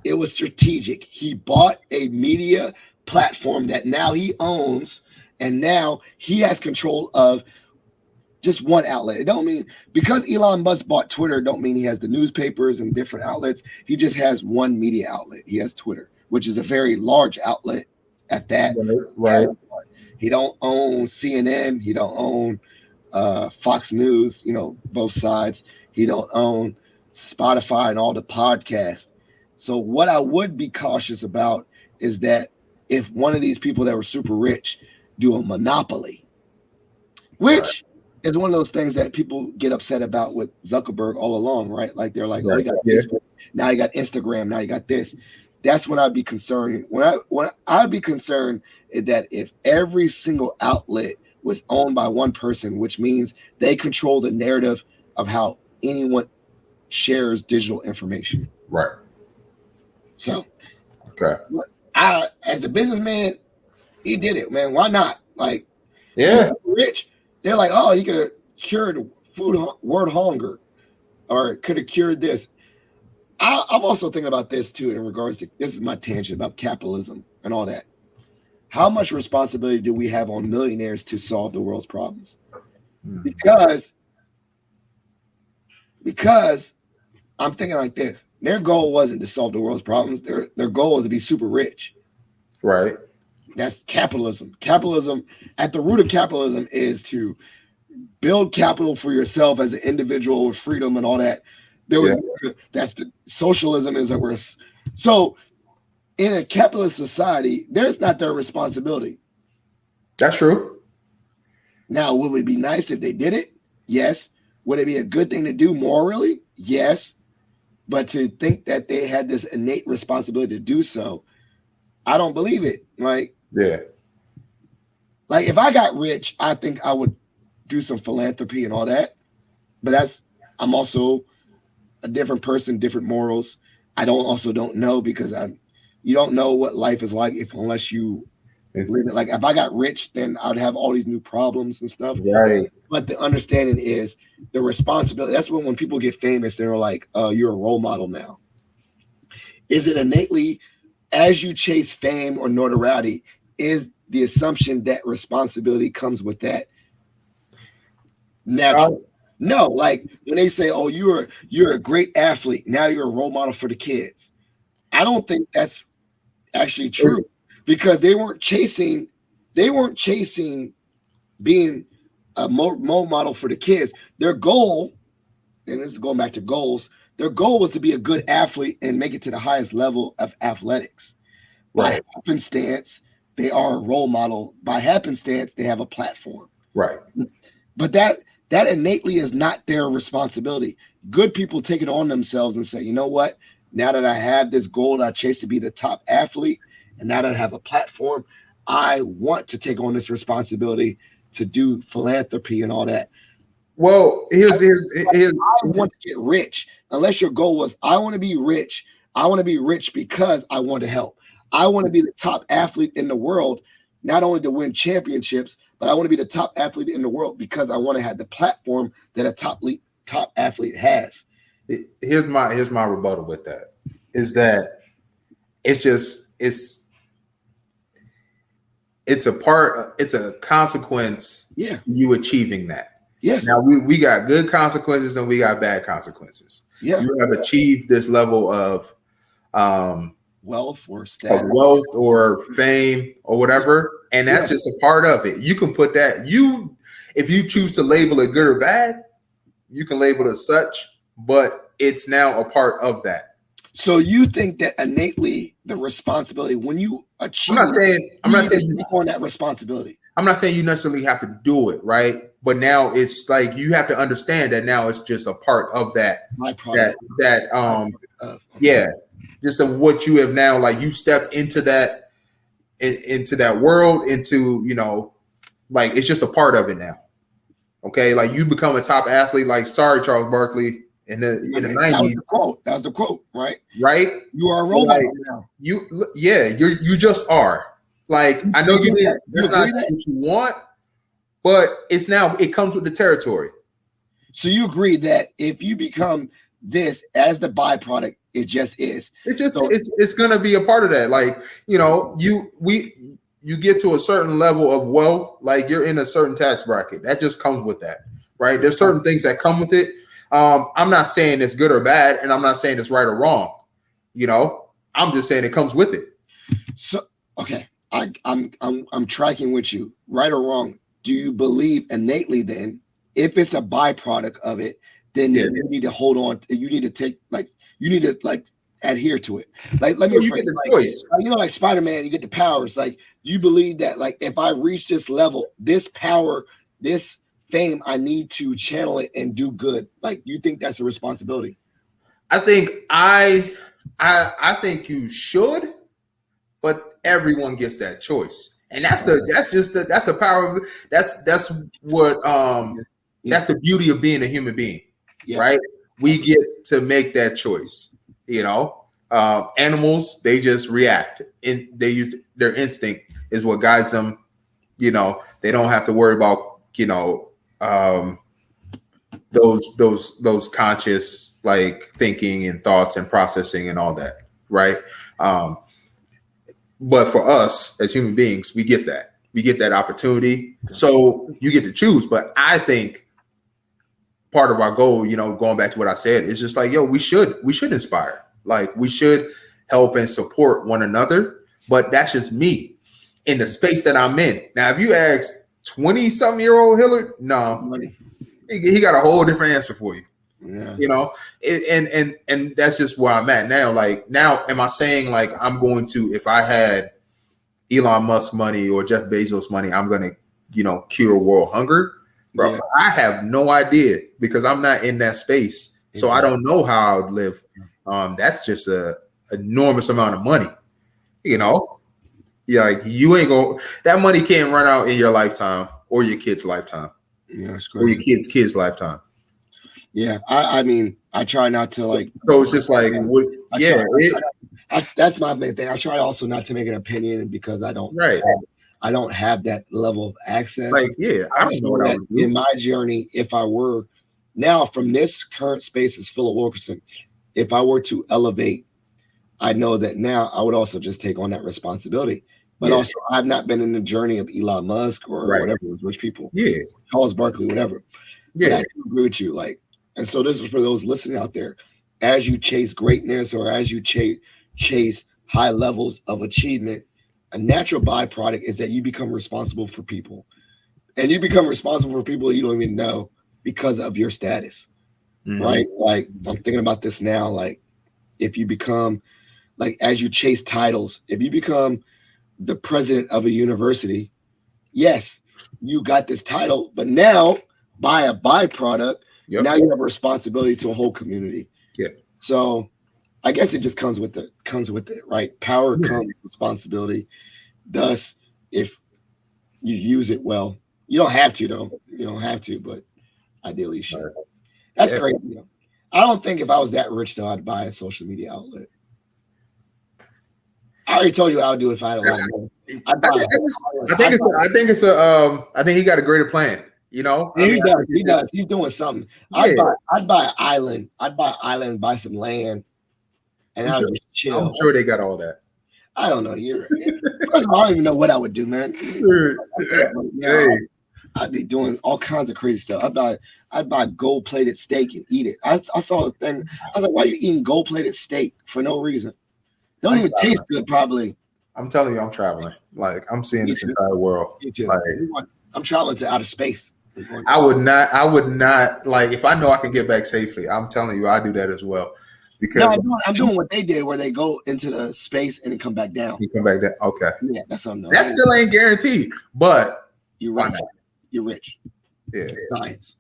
it was strategic. He bought a media platform that now he owns, and now he has control of Just one outlet. It don't mean because Elon Musk bought Twitter, don't mean he has the newspapers and different outlets. He just has one media outlet. He has Twitter, which is a very large outlet at that. Right. He don't own CNN. He don't own Fox News, both sides. He don't own Spotify and all the podcasts. So what I would be cautious about is that if one of these people that were super rich do a monopoly, which is one of those things that people get upset about with Zuckerberg all along, right? Like they're like, oh, you got Facebook, now you got Instagram, now you got this. That's when I'd be concerned. When I'd be concerned is that if every single outlet was owned by one person, which means they control the narrative of how anyone shares digital information. Right. So, okay. As a businessman, he did it, man. Why not? Like, yeah, rich. They're like, oh, he could have cured world hunger, or could have cured this. I'm also thinking about this too in regards to, this is my tangent about capitalism and all that. How much responsibility do we have on millionaires to solve the world's problems? Because I'm thinking like this. Their goal wasn't to solve the world's problems. Their goal was to be super rich. Right. That's capitalism. Capitalism, at the root of capitalism, is to build capital for yourself as an individual with freedom and all that. That's the socialism is that we're so in a capitalist society, there's not their responsibility. That's true. Now, would it be nice if they did it? Yes. Would it be a good thing to do morally? Yes. But to think that they had this innate responsibility to do so, I don't believe it. Like if I got rich, I think I would do some philanthropy and all that. But I'm also a different person, different morals. I don't know because you don't know what life is like unless you live it. Like if I got rich, then I'd have all these new problems and stuff. Right. But the understanding is the responsibility. That's when people get famous, they're like, oh, you're a role model now. Is it innately, as you chase fame or notoriety, is the assumption that responsibility comes with that natural? No, like when they say, oh, you're a great athlete, now you're a role model for the kids. I don't think that's actually true because they weren't chasing being a role model for the kids. Their goal, and this is going back to goals, their goal was to be a good athlete and make it to the highest level of athletics. By happenstance, they are a role model. By happenstance, they have a platform. Right. But that innately is not their responsibility. Good people take it on themselves and say, you know what? Now that I have this goal that I chase to be the top athlete, and now that I have a platform, I want to take on this responsibility to do philanthropy and all that. Well, here's I want to get rich. Unless your goal was, I want to be rich. I want to be rich because I want to help. I want to be the top athlete in the world, not only to win championships, but I want to be the top athlete in the world because I want to have the platform that a top athlete has. Here's my rebuttal with that is that it's a consequence. Yeah, you achieving that. Yes. Now we got good consequences and we got bad consequences. Yeah. You have achieved this level of wealth or status, or fame or whatever, and that's just a part of it. You can put that if you choose to label it good or bad, you can label it as such, but it's now a part of that. So you think that innately the responsibility when you achieve, I'm not saying you take on that responsibility. I'm not saying you necessarily have to do it, right? But now it's like you have to understand that now it's just a part of that. My product. Just of what you have now, like you step into that world, into like it's just a part of it now. Okay, like you become a top athlete. Like, sorry, Charles Barkley, in the 90s. That was the quote, right? Right. You are a role model now. You just are. Like, I know you didn't. That's not what you want, but it comes with the territory. So you agree that if you become this as the byproduct, it just is. It's gonna be a part of that. Like, you get to a certain level of wealth, like you're in a certain tax bracket. That just comes with that. right? There's certain things that come with it. I'm not saying it's good or bad, and I'm not saying it's right or wrong. You know, I'm just saying it comes with it. So okay, I'm tracking with you, right or wrong. Do you believe innately then, if it's a byproduct of it, then you need to hold on, you need to take you need to adhere to it. Like let me you get the choice. you know, like Spider-Man, you get the powers. Like you believe that if I reach this level, this power, this fame, I need to channel it and do good. Like you think that's a responsibility? I think I think you should, but everyone gets that choice, and that's the power of that's what that's the beauty of being a human being, right? We get to make that choice. You know, animals, they just react, and they use their instinct is what guides them. You know, they don't have to worry about those conscious thinking and thoughts and processing and all that, right? But for us as human beings, we get that opportunity. So you get to choose. But I think part of our goal, going back to what I said, is just we should inspire. We should help and support one another. But that's just me in the space that I'm in. Now, if you ask 20-something-year-old Hillard, no, he got a whole different answer for you. Yeah. And that's just where I'm at now. Now, am I saying I'm going to, if I had Elon Musk money or Jeff Bezos money, I'm going to, cure world hunger? Bro, yeah. I have no idea because I'm not in that space. So I don't know how I would live. That's just a enormous amount of money, Yeah, you ain't going, that money can't run out in your lifetime or your kid's lifetime. Yeah, that's or your kid's lifetime. Yeah, I mean, I try not to So it's just that's my main thing. I try also not to make an opinion because I don't have that level of access. I don't know what I would do. In my journey, if I were now from this current space as Philip Wilkerson, if I were to elevate, I know that now I would also just take on that responsibility. But also, I've not been in the journey of Elon Musk or whatever, rich people. Yeah, Charles Barkley, whatever. Yeah, but I agree with you. And so this is for those listening out there. As you chase greatness or as you chase high levels of achievement, a natural byproduct is that you become responsible for people. And you become responsible for people you don't even know because of your status, right? I'm thinking about this now. If you become, as you chase titles, if you become the president of a university, yes, you got this title, but now by a byproduct, now you have a responsibility to a whole community. Yeah. So I guess it just comes with it, right? Power comes with responsibility. Thus, if you use it well, you don't have to though. You don't have to, but ideally you should. That's crazy. I don't think if I was that rich though, I'd buy a social media outlet. I already told you what I would do if I had a lot of money. I think he got a greater plan. He does. He's doing something. I'd buy an island. I'd buy an island, buy some land, and I would just chill. I'm sure they got all that. I don't know. First of all, I don't even know what I would do, man. I'd be doing all kinds of crazy stuff. I'd buy gold-plated steak and eat it. I saw a thing. I was like, why are you eating gold-plated steak for no reason? Don't even taste good, probably. I'm telling you, I'm traveling. I'm seeing this entire world. Me too. I'm traveling to outer space. I would not if I know I can get back safely, I'm telling you, I do that as well. Because I'm doing what they did where they go into the space and then come back down. You come back down. Okay. Yeah, that's what I'm doing. That still ain't guaranteed, but you're rich. You're rich. Yeah. Science.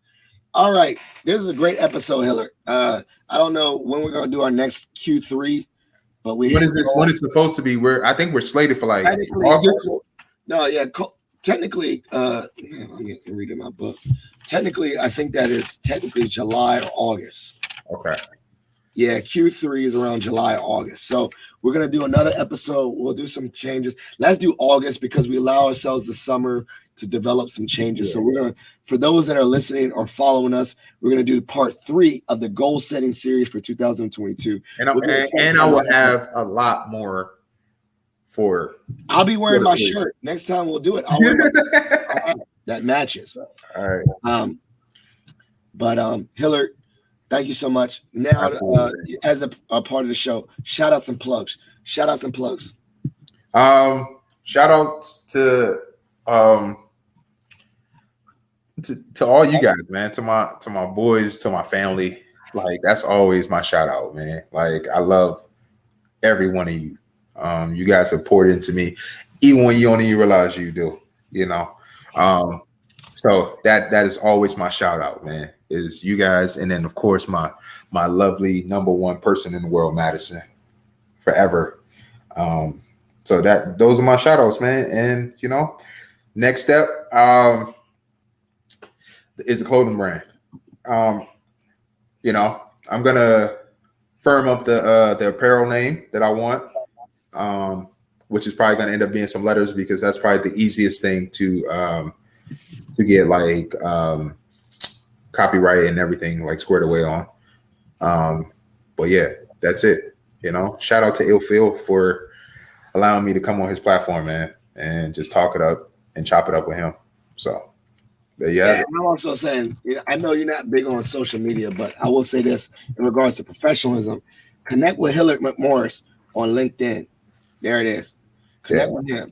All right. This is a great episode, Hillard. I don't know when we're gonna do our next Q3, but when is this? When it's supposed to be? I think we're slated for August. No, yeah. Technically, I'm reading my book. Technically, I think that is July or August. Okay. Yeah, Q3 is around July or August. So we're gonna do another episode. We'll do some changes. Let's do August because we allow ourselves the summer to develop some changes. Yeah. So we're gonna, for those that are listening or following us, we're gonna do part 3 of the goal setting series for 2022. And I will have a lot more. I'll be wearing my shirt next time. We'll do it. I'll wear that matches. All right. But Hillard, thank you so much. Now, as a part of the show, shout outs and plugs. Shout outs and plugs. Shout outs to all you guys, man. To my boys, to my family. Like that's always my shout out, man. Like I love every one of you. You guys have poured into me, even when you don't even realize you do. You know. So that is always my shout out, man. Is you guys, and then of course my lovely number one person in the world, Madison, forever. So those are my shout outs, man. And next step is a clothing brand. I'm gonna firm up the apparel name that I want, which is probably gonna end up being some letters because that's probably the easiest thing to get like copyright and everything like squared away on. But yeah, that's it. Shout out to Ill Phil for allowing me to come on his platform, man, and just talk it up and chop it up with him. So, yeah. I'm also saying, I know you're not big on social media, but I will say this in regards to professionalism: connect with Hillard McMorris on LinkedIn. There it is. Connect with him.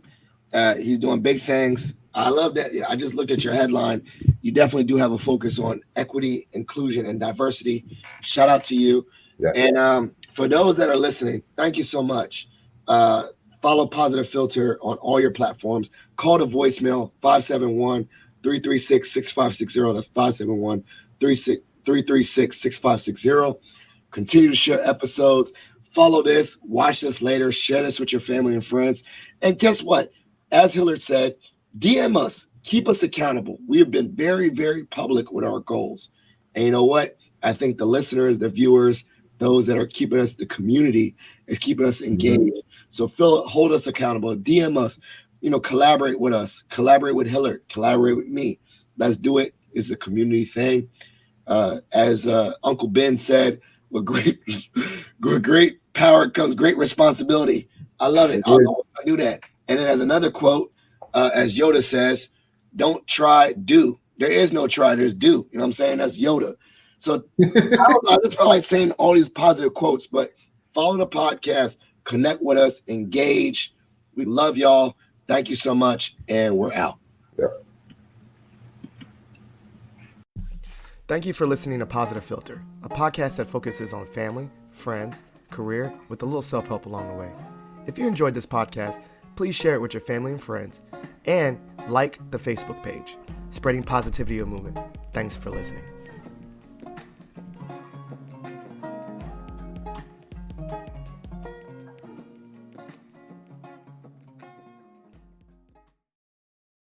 He's doing big things. I love that. I just looked at your headline. You definitely do have a focus on equity, inclusion, and diversity. Shout out to you. Yeah. And for those that are listening, thank you so much. Follow Positive Philter on all your platforms. Call the voicemail 571-336-6560. That's 571-336-6560. Continue to share episodes. Follow this. Watch this later. Share this with your family and friends. And guess what? As Hillard said, DM us. Keep us accountable. We have been very, very public with our goals. And you know what? I think the listeners, the viewers, those that are keeping us, the community is keeping us engaged. Mm-hmm. So hold us accountable. DM us. Collaborate with us. Collaborate with Hillard. Collaborate with me. Let's do it. It's a community thing. As Uncle Ben said, with great power comes great responsibility. I love it. I do that. And then as another quote, as Yoda says, don't try, do. There is no try, there's do. You know what I'm saying? That's Yoda. So I don't know, I just felt like saying all these positive quotes, but follow the podcast, connect with us, engage. We love y'all. Thank you so much, and we're out. Yep. Thank you for listening to Positive Philter, a podcast that focuses on family, friends, career, with a little self-help along the way. If you enjoyed this podcast, please share it with your family and friends, and like the Facebook page, Spreading Positivity of Movement. Thanks for listening.